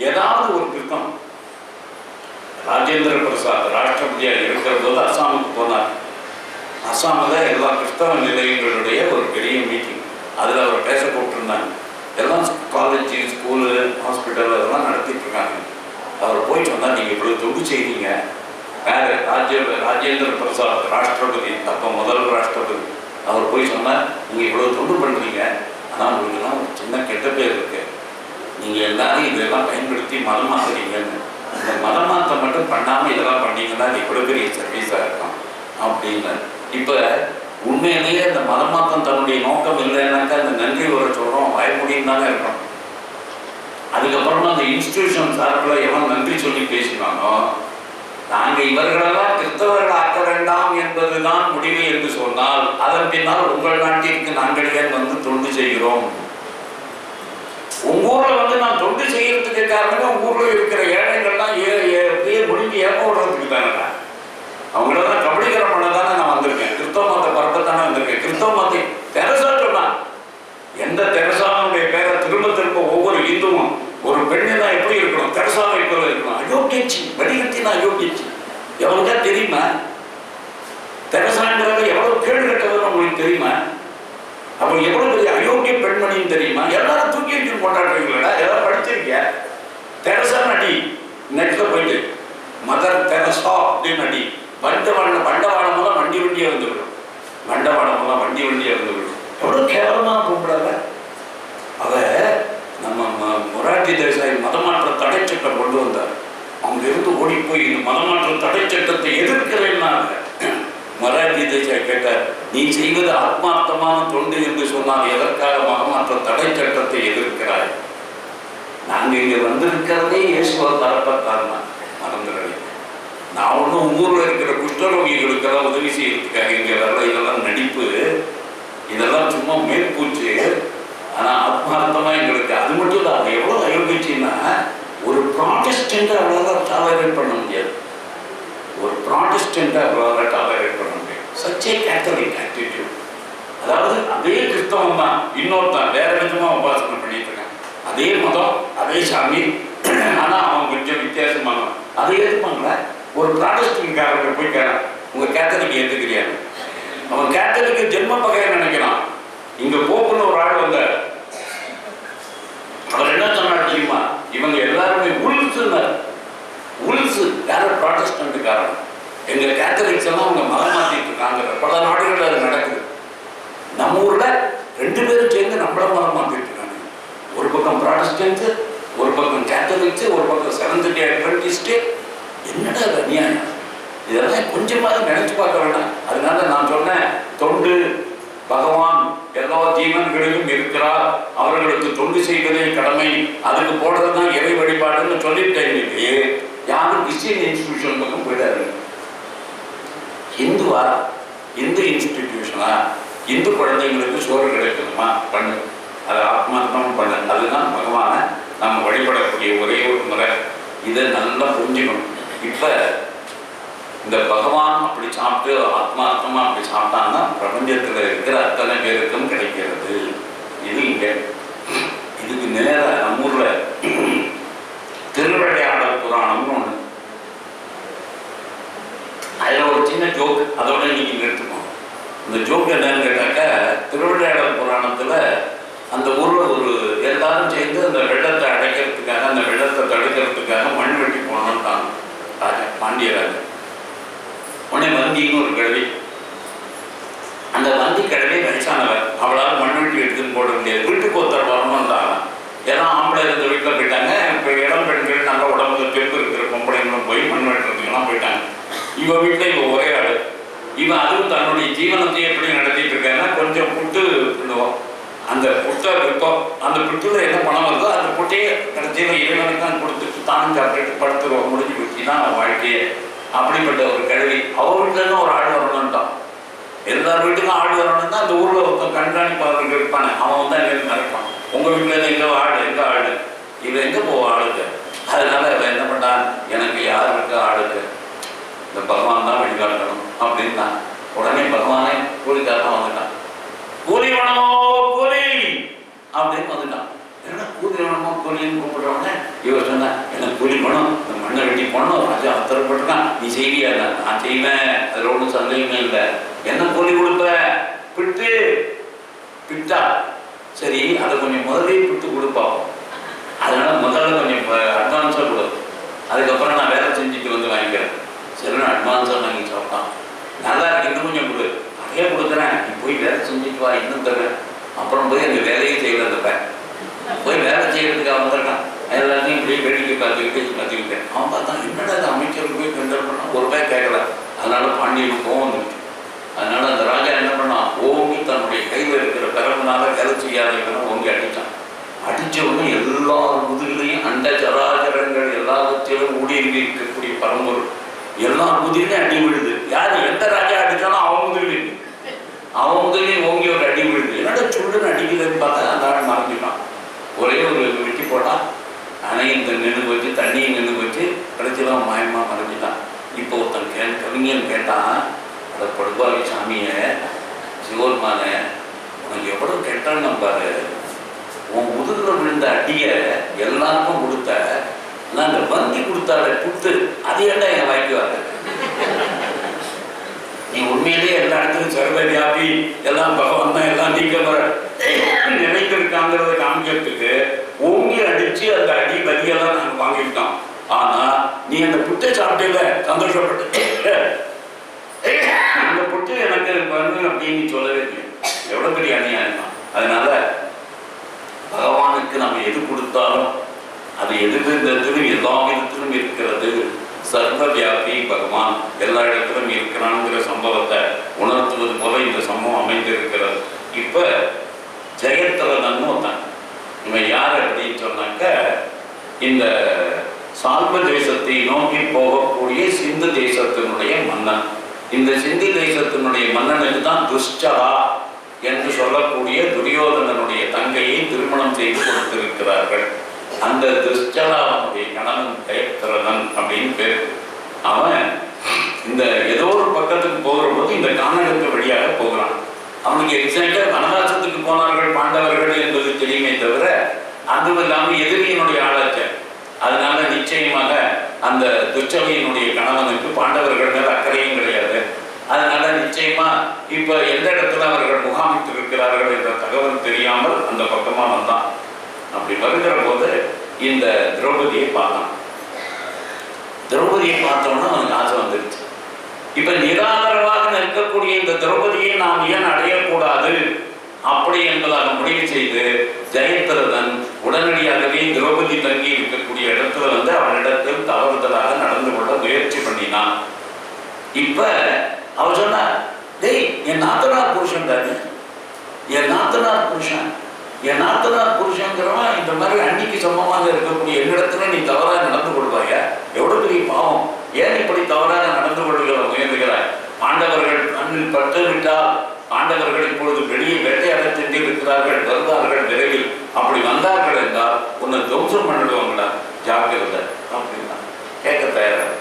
ஏதாவது ஒரு கிருத்தம். ராஜேந்திர பிரசாத் ராஷ்டிரபதியா இருக்கிற போது அஸ்ஸாமுக்கு போனார். அஸ்ஸாமில் எல்லா கிறிஸ்தவ நிலையங்களுடைய ஒரு பெரிய மீட்டிங். அதில் அவர் பேச போட்டிருந்தாங்க. எல்லாம் காலேஜ், ஸ்கூலு, ஹாஸ்பிட்டல் அதெல்லாம் நடத்திட்டு இருக்காங்க. அவர் போயிட்டு வந்தால் நீங்கள் இவ்வளவு தொண்டு செய்தீங்க. வேற ராஜேந்திர பிரசாத் ராஷ்டிரபதி, அப்போ முதல் ராஷ்டிரபதி, அவர் போய் சொன்னார், நீங்கள் இவ்வளோ தொண்டு பண்ணுறீங்க, ஆனால் உங்களுக்குலாம் ஒரு சின்ன கெட்ட பேர் இருக்கு, நீங்கள் எல்லாரும் இதெல்லாம் பயன்படுத்தி மதம் மாற்றுறீங்கன்னு. இந்த மதம் மாற்றம் மட்டும் பண்ணாமல் இதெல்லாம் பண்ணீங்கன்னா அது எவ்வளோ பெரிய சர்வீஸாக இருக்கும் அப்படின்னு. இப்போ உண்மையிலேயே அந்த மதம் மாற்றம் தன்னுடைய நோக்கம் இல்லைன்னாக்கா அந்த நன்றி வர சொல்கிறோம் வாய்மொழின்னு தானே இருக்கணும். அதுக்கப்புறமா அந்த இன்ஸ்டிடியூஷன் சார்பில் எவன் நன்றி சொல்லி பேசினானோ, நாங்கள் இவர்களெல்லாம் கிறிஸ்தவர்கள் ஆக்க வேண்டாம் என்பதுதான் முடிவு என்று சொன்னால், அதன் பின்னால் உங்கள் நாட்டிற்கு நாங்கள் ஏன் வந்து தொண்டு செய்கிறோம்? உங்க ஊர்ல வந்து நான் தொண்டு செய்யறதுக்கு காரணமே உங்க ஊர்ல இருக்கிற ஏழைகள்லாம் முடிஞ்சு ஏப்ப விடுறதுக்கு தானே. அவங்களதான் கபடிகரம் பண்ண தானே நான் வந்திருக்கேன். கிறிஸ்தவ மத பரப்ப தானே வந்திருக்கேன். கிறிஸ்தவ மதத்தை தெரசா சொன்னான். எந்த தெரசாவுடைய பேரை திரும்ப திரும்ப ஒவ்வொரு இந்துவும் ஒரு பெண்ணு தான் எப்படி இருக்கணும், தெரசாவை போல இருக்கணும். அயோக்கியச்சி வடிகட்டினா அயோக்கியச்சி. எவனுக்கா தெரியுமா? தெரசாங்கிறத எவ்வளவு கேடு கட்டதுன்னு உங்களுக்கு தெரியுமா? அவன் எவ்வளவு பெரிய அயோக்கிய பெண்மணின்னு தெரியுமா? எல்லாரும் தூக்கி வச்சு கொண்டாடுறீங்களா? ஏதாவது படிச்சிருக்கியா? தெரசா நடி நெட்ல போயிட்டு மதர் தெரசா அப்படின்னு நடி. பண்டவாளமெல்லாம் வண்டி வண்டியே வந்துவிடும். பண்டவாளமெல்லாம் வண்டி வண்டியே வந்துவிடும். எவ்வளவு கேவலமா கூப்பிடாத. அவ நம்ம மொரார்ஜி தேசாய் மதமாற்ற தடை சட்டம் கொண்டு வந்தார். அவங்க இருந்து ஓடி போய் இந்த மதமாற்ற தடை சட்டத்தை எதிர்க்கிறேன்னாங்க. மொரார்ஜி தேசாய் கேட்டார், நீ செய்வது ஆத்மார்த்தமான தொண்டு என்று சொன்னால் எதற்காக மதமாற்ற தடை சட்டத்தை எதிர்க்கிறாய்? நாங்கள் இங்கே வந்திருக்கிறதே இயேசுவ தரப்பத்தான் தான், மறந்துடுறேன். நான் ஒன்றும் ஊரில் இருக்கிற குஷ்டரோகிகளுக்கெல்லாம் உதவி செய்யறதுக்காக இங்கே வரல. இதெல்லாம் நடிப்பு, இதெல்லாம் சும்மா மேற்பூச்சு. ஆனால் ஆத்மார்த்தமா எங்களுக்கு அது மட்டும் இல்லை. அது எவ்வளோ அயோக்கியச்சுன்னா, ஒரு ப்ராட்டஸ்டன்ட் அவ்வளோதான் டாலரேட் பண்ண முடியாது. ஒரு ப்ராட்டஸ்டன்ட் அவ்வளோதான் டாலரேட் பண்ண முடியாது. சச்சே கேத்தலிக் ஆட்டிடியூட். அதாவது அதே கிறிஸ்தவம் தான், இன்னொருத்தான் வேற விதமா உபாசனை பண்ணிட்டு இருக்கான். அதே மதம், அதே சாமி, ஆனால் அவன் கொஞ்சம் வித்தியாசமானவன். அதை ஏற்றுப்பாங்களா? ஒரு ப்ராட்டஸ்டன்ட்காரங்க போய் கேட்கறான், உங்க கேத்தலிக் ஏற்றுக்கிறியாரு? அவன் கேத்தலிக்கு ஜென்ம பகையை நினைக்கிறான். இங்க போப்புன்னு ஒரு ஆள் வந்தார். அவர் என்ன சொன்னார் தெரியுமா? இவங்க எல்லாருமே உல்சுன்னார். உல்சு யாரும் ப்ராட்டஸ்டன்ட்காரன். எங்க கேத்தலிக்ஸ் எல்லாம் அவங்க மதம் மாற்றிட்டு இருக்காங்க. பல நாடுகள் அது நடக்குது. நம்ம ஊர்ல 2 பேரும் சேர்ந்து நம்மள மதம் மாற்றிட்டு இருக்காங்க. ஒரு பக்கம் ப்ராட்டஸ்டன்ட், ஒரு பக்கம் கேத்தலிக்ஸ், ஒரு பக்கம் செவன்த் டே அட்வென்டிஸ்ட். என்னடா அநியாயம்! இதெல்லாம் கொஞ்சமாவது நினைச்சு பார்க்க வேண்டாம். அதனால நான் சொன்னேன், தொண்டு பகவான் எல்லா ஜீவன்களிலும் இருக்கிறார், அவர்களுக்கு தொண்டு செய்வதே கடமை, அதுக்கு போடுறதுதான் இறை வழிபாடுன்னு சொல்லிட்டேன். யாரும் கிறிஸ்டியன் இன்ஸ்டிடியூஷன் பக்கம் போயிடாரு. இந்துவா, இந்து இன்ஸ்டிடியூஷனா, இந்து குழந்தைங்களுக்கு சோறு கிடைக்கணுமா? பண்ணு, அதை ஆத்மார்த்தம் பண்ணு. அதுதான் பகவானை நம்ம வழிபடக்கூடிய ஒரே ஒரு முறை. இதை நல்லா புரிஞ்சுக்கணும். இப்போ இந்த பகவான் அப்படி சாப்பிட்டு ஆத்மார்த்தமா அப்படி சாப்பிட்டான்னா பிரபஞ்சத்தில் இருக்கிற அத்தனை பேருக்கும் கிடைக்கிறது. இது இங்கே இதுக்கு நேர நம்ம ஊர்ல திருவிளையாடல் புராணம்னு ஒண்ணு. அதுல ஒரு சின்ன ஜோக், அதோட இன்னைக்கு நிறுத்துக்கணும். இந்த ஜோக் என்னன்னு கேட்டாக்க, திருவிளையாடல் புராணத்துல அந்த ஊர்ல ஒரு எல்லாரும் சேர்ந்து அந்த வெள்ளத்தை அடைக்கிறதுக்காக, அந்த வெள்ளத்தை தடுக்கிறதுக்காக மண் வெட்டி போனோம்ட்டாங்க ராஜா, பாண்டியராஜா. உடனே வந்தின்னு ஒரு கிழவி, அந்த வந்தி கிழவி வயசானவர், அவளால் மண் வெட்டி எடுத்துன்னு போட முடியாது. வீட்டுக்கு ஒருத்தர் வரணும் தான். ஏன்னா ஆம்பளை இருந்த வீட்டில் போயிட்டாங்க. இப்போ இளம் பெண்கள் நல்ல உடம்புல பெருப்பு இருக்கிற பொம்பளைங்களும் போய் மண் வெட்டுறதுக்கெல்லாம் போயிட்டாங்க. இவன் வீட்டில் இவன் ஒரே ஆள். இவன் அதுவும் தன்னுடைய ஜீவனத்தை எப்படி நடத்திட்டு இருக்காங்கன்னா, கொஞ்சம் புட்டு பண்ணுவோம். அந்த புட்டை விற்போம். அந்த புட்டுல என்ன பணம் வருதோ அந்த புட்டையே கடைசியில் இறைவனுக்கு தான் கொடுத்துட்டு தானும் சாப்பிட்டுட்டு படுத்துருவோம். முடிஞ்சு போச்சு தான் வாழ்க்கையே. அப்படிப்பட்ட ஒரு கல்வி. அவர் வீட்டிலேருந்து ஒரு ஆள் வரணும்ட்டான். எல்லார் வீட்டுக்கும் ஆள் வரணும்னா அந்த ஊரில் ஒருத்தன் கண்காணிப்பாளர்கள் இருப்பானே, அவன் தான் எங்களுக்கு நடப்பான். உங்கள் வீட்டில் எங்கே ஆள், எங்கே ஆள், இவன் எங்கே போவோம் ஆளுக்கு. அதனால இவன் என்ன பண்ணான், எனக்கு யார் இருக்கா ஆளுக்கு, இந்த பகவான் தான் வழிகாட்டணும் அப்படின்னா. உடனே பகவானே கூலிக்காரன் வந்துட்டான். கூலி வேணுமோ கூலி அப்படின்னு வந்துட்டான். என்ன கூலி வேணுமோ கூலின்னு கூப்பிடுறவனே இவர் சொன்னா, எனக்கு கூலி வேணும், இந்த மண்ணை வெட்டி போனோம், ராஜா அத்தரப்பட்டுருக்கான், நீ செய்வியா? நான் செய்வேன், அதில் ஒன்றும் சந்தேகமே இல்லை. என்ன கூலி கொடுப்ப? பிட்டு. பிட்டா? சரி, அதை கொஞ்சம் முதலே பிட்டு கொடுப்பான். அதனால முதல்ல கொஞ்சம் அட்வான்ஸாக கொடு, அதுக்கப்புறம் நான் வேலை செஞ்சுட்டு வந்து வாங்கிக்கிறேன். சரி, அட்வான்ஸாக வாங்கி சாப்பிட்டான். நல்லா இருக்கு, இன்னும் கொஞ்சம் கொடு. அப்படியே கொடுக்குறேன், நீ போய் வேலை செஞ்சுட்டு வா, இன்னும் தரேன். அப்புறம் போய் அந்த வேலையை செய்யல, அந்த பையன் போய் வேலை செய்யறதுக்காக வந்திருக்கான். எல்லாத்தையும் இப்படி வேடிக்கை பார்த்துக்கிட்டேன். அவன் பார்த்தா என்னடா அந்த அமைச்சருக்கு போய் கிண்டல் பண்ணான், ஒரு ரூபாய் கேட்கல. அதனால பாண்டியனுக்கு கோவம் வந்துச்சு. அதனால அந்த ராஜா என்ன பண்ணான், ஓங்கி தன்னுடைய கையில் இருக்கிற கரம்புனால வேலை செய்யாதவங்க ஓங்கி அடித்தான். அடித்த உடனே எல்லா முதுகிலையும் அண்ட சராச்சரங்கள் எல்லாவற்றிலும் ஊடுருவி இருக்கக்கூடிய பரம்பொருள் எல்லா முதுகிலையும் அடி விழுது. யாரு எந்த ராஜா அடித்தாலும் அவன் முதலையும் ஓங்கி ஒரு அடி விழுது. என்னடா சுள்ளுன்னு அடிக்குதுன்னு பார்த்தா அந்த ஆள் மறைஞ்சிட்டான். ஒரே ஒரு வெட்டி போட்டால் அணையும் நின்று போச்சு, தண்ணியும் நின்று போச்சு, கடைசியெல்லாம் மாயமாக மறைஞ்சிட்டான். இப்போ ஒருத்தன் கவிஞன் கேட்டான், அதை படுபாவி சாமியை, சிவருமான உனக்கு எவ்வளோ கேட்டான்னு பாரு, உன் முதுகில் விழுந்த அடியை எல்லாருக்கும் கொடுத்த, நான் அந்த வந்தி கொடுத்தாட கொடுத்து அது ஏண்டா என் வாய்க்குவாங்க. நீ உண்மையிலேயே எல்லா இடத்துலையும் சர்வ வியாபி, எல்லாம் பகவான் தான் எல்லாம் நீக்க நினைத்திருக்காங்கிறத காமிக்கிறதுக்கு ஓங்கி அடிச்சு அந்த அடி வலியெல்லாம் நாங்கள் வாங்கிட்டோம். ஆனா நீ அந்த புட்டை சாப்பிட்டல சந்தோஷப்பட்டு அந்த புட்டு எனக்கு பண்ணு அப்படின்னு சொல்லவே இல்லை. எவ்வளவு பெரிய அநியாயம் தான். அதனால பகவானுக்கு நம்ம எது கொடுத்தாலும் அது எதிர்ந்ததிலும் எல்லா விதத்திலும் இருக்கிறது. சர்வ வியாபி பகவான் எல்லா இடத்திலும் இருக்கிறான்ங்கிற சம்பவத்தை உணர்த்துவது போல இந்த சம்பவம் அமைந்திருக்கிறது. இப்ப ஜெயத்ரதன் ஒருத்தன், இவன் யார் அப்படின்னு சொன்னாக்க, இந்த சால்வ தேசத்தை நோக்கி போகக்கூடிய சிந்து தேசத்தினுடைய மன்னன். இந்த சிந்து தேசத்தினுடைய மன்னனுக்கு தான் துஷ்சரா என்று சொல்லக்கூடிய துரியோதனனுடைய தங்கையை திருமணம் செய்து கொடுத்திருக்கிறார்கள். அந்த துஷ்சராவுடைய கணவன் ஜெயத்ரதன் அப்படின்னு பேர். அவன் இந்த ஏதோ ஒரு பக்கத்துக்கு போகிற போது இந்த கானகத்து வழியாக போகிறான். அவனுக்கு எக்ஸாக்டா வனவாசத்துக்கு போனார்கள் பாண்டவர்கள் என்பது தெரியுமே தவிர, அதுவும் இல்லாமல் எதிரியினுடைய ஆளாச்ச. அதனால நிச்சயமாக அந்த துச்சலையினுடைய கணவனுக்கு பாண்டவர்கள் மேல அக்கறையும் கிடையாது. அதனால நிச்சயமா இப்ப எந்த இடத்துல அவர்கள் முகாமிட்டு இருக்கிறார்கள் என்ற தகவல் தெரியாமல் அந்த பக்கமா வந்தான். அப்படி வருகிற போது இந்த திரௌபதியை பார்த்தான். திரௌபதியை பார்த்தோம்னா அவனுக்கு ஆசை வந்துருச்சு. இப்ப நிராதரவாக நிற்கக்கூடிய இந்த திரௌபதியை நாம் ஏன் அடையக்கூடாது அப்படி என்பதாக முடிவு செய்து ஜெயத்ரதன் உடனடியாகவே திரௌபதி தங்கி இருக்கக்கூடிய இடத்துல வந்து அவனிடத்தில் தவறுதலாக நடந்து கொள்ள முயற்சி பண்ணினான். இப்ப அவன் சொன்னா, டேய் என் நாத்தனார் புருஷன் தானே, என் நாத்தனார் புருஷன், என் நாத்தனார் புருஷங்கிறவன் இந்த மாதிரி அன்னைக்கு சமமாக இருக்கக்கூடிய என்னிடத்துல நீ தவறாக நடந்து கொள்வாய, எவ்வளவு பெரிய பாவம், ஏன் இப்படி தவறாக நடந்து கொள்கிற முயல்கிறாய்? பாண்டவர்கள் கண்ணில் பட்டு விட்டால் பாண்டவர்கள் இப்பொழுது வெளியே வேட்டையாட சென்று இருக்கிறார்கள், வருவார்கள் விரைவில். அப்படி வந்தார்கள் என்றால் உன்னை துவம்சம் பண்ணிடுவாங்களா, ஜாக்கிரதை அப்படின்னா கேட்க தயாராக.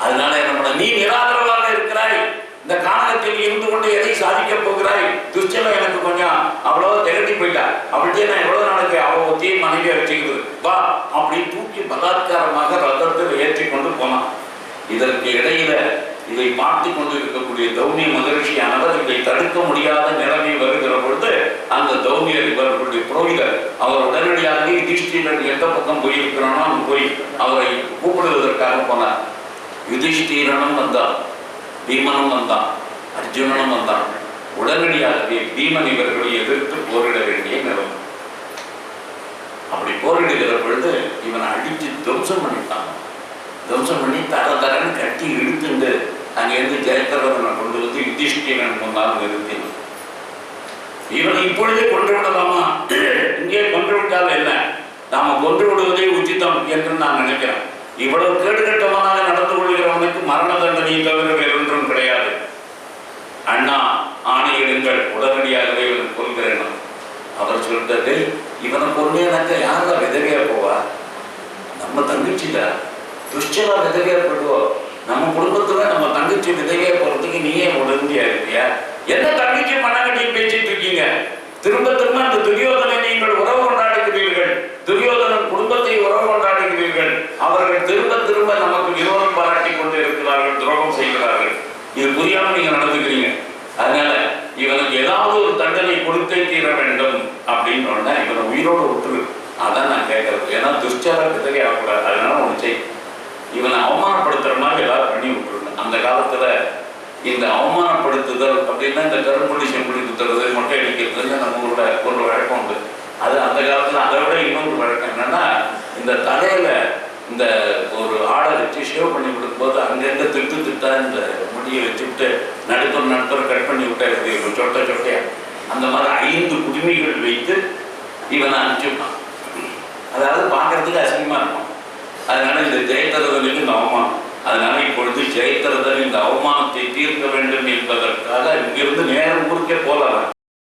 அதனால என்ன பண்ண, நீ நிராதரவாக இருக்கிறாய், இந்த கானகத்தில் இருந்து கொண்டு எதை சாதிக்க போகிறாய்? துஷ்டனை எனக்கு கொஞ்சம் அவ்வளவு திரட்டி போயிட்டா, அப்படியே நான் எவ்வளவு நாளைக்கு அவ ஒத்தியை மனைவியை வச்சுக்கிறது, வா அப்படி தூக்கி பலாத்காரமாக ரத்தத்தில் ஏற்றி கொண்டு போனான். இதற்கு இடையில இதை பார்த்து கொண்டு இருக்கக்கூடிய தௌமிய மகரிஷியானவர் இதை தடுக்க முடியாத நிலைமை வருகிற பொழுது அந்த தௌமியர் இவர்களுடைய புரோகிதர் அவர் உடனடியாக யுதிஷ்டிரன் எந்த பக்கம் போயிருக்கிறானோ அங்கு போய் அவரை கூப்பிடுவதற்காக போனார். யுதிஷ்டிரனும் வந்தான், பீமனும் வந்தான், அர்ஜுனனும் வந்தான். உடனடியாகவே பீமன் இவர்களை எதிர்த்து போரிட வேண்டிய நிலைமை. அப்படி போரிடுகிற பொழுது இவனை அடித்து துவம்சம் பண்ணிட்டான். துவம்சம் பண்ணி தரன்னு கட்டி இழுத்துண்டு அங்கிருந்து ஜெயத்ரதனை கொண்டு வந்து யுதிஷ்டிரன் முன்னால் நிறுத்தினான். இவனை இப்பொழுதே கொன்று விடலாமா, இங்கே கொன்று விட்டால் என்ன, நாம கொன்று விடுவதே உச்சிதம் என்று நான் நினைக்கிறேன். இவ்வளவு கேடுகட்டமாக நடந்து கொள்கிறவனுக்கு மரண தண்டனை தவிர வேறொன்றும் கிடையாது. அண்ணா ஆணையிடுங்கள், உடனடியாகவே இவன் கொள்கிறேன். அவர் சொல்லிட்டது, இவனை கொண்டு எனக்கு யாரா விதவையா போவா, நம்ம தங்கச்சில துஷ்டலா விதவையா போடுவோம், நம்ம குடும்பத்துல நம்ம தங்கச்சி விதவையா போறதுக்கு நீயே உடனடியா இருக்கியா? என்ன தங்கச்சி மனக்கட்டி பேசிட்டு இருக்கீங்க? திரும்ப திரும்ப அந்த துரியோதனை நீங்கள் உறவு கொண்டாடுகிறீர்கள், துரியோதனன் குடும்பத்தை உறவு கொண்டாடுகிறீர்கள். அவர்கள் திரும்ப திரும்ப நமக்கு விரோதம் பாராட்டி கொண்டு இருக்கிறார்கள், துரோகம் செய்கிறார்கள். இது புரியாம நீங்க நடந்துக்கிறீங்க. அதனால இவனுக்கு ஏதாவது ஒரு தண்டனை கொடுத்தே தீர வேண்டும் அப்படின்னு உடனே இவனை உயிரோடு விட்டுரு. அதான் நான் கேட்கறது. ஏன்னா துஷ்டரத்துக்கே ஆகக்கூடாது. அதனால ஒன்று செய், இவனை அவமானப்படுத்துற மாதிரி ஏதாவது பண்ணி விட்டுருங்க. அந்த காலத்துல இந்த அவமானப்படுத்துதல் அப்படின்னா இந்த கரும்புள்ளி செம்புள்ளி குத்துறது மொட்டை அடிக்கிறதுன்னு நம்ம ஊரோட ஒரு வழக்கம் உண்டு. அது அந்த காலத்தில் அதை விட இன்னொரு வழக்கம் என்னன்னா, இந்த தலையில இந்த ஒரு ஆடை வச்சு ஷேவ் பண்ணி கொடுக்கும்போது அங்கங்கே திட்டா இந்த முடியை வச்சுவிட்டு நடுப்புற கட் பண்ணி விட்டு சொட்டை சொட்டையா அந்த மாதிரி 5 குடுமிகள் வைத்து இவனை அனுப்பிச்சுட்டான். அதாவது பார்க்கறதுக்கு அசிங்கமா இருக்கும். அதனால இந்த ஜெயதரதனுக்கு இந்த அவமானம். அதனால இப்பொழுது ஜெயதரதன் இந்த அவமானத்தை தீர்க்க வேண்டும் என்பதற்காக இங்கிருந்து நேரம் ஊருக்கே போகலாம்.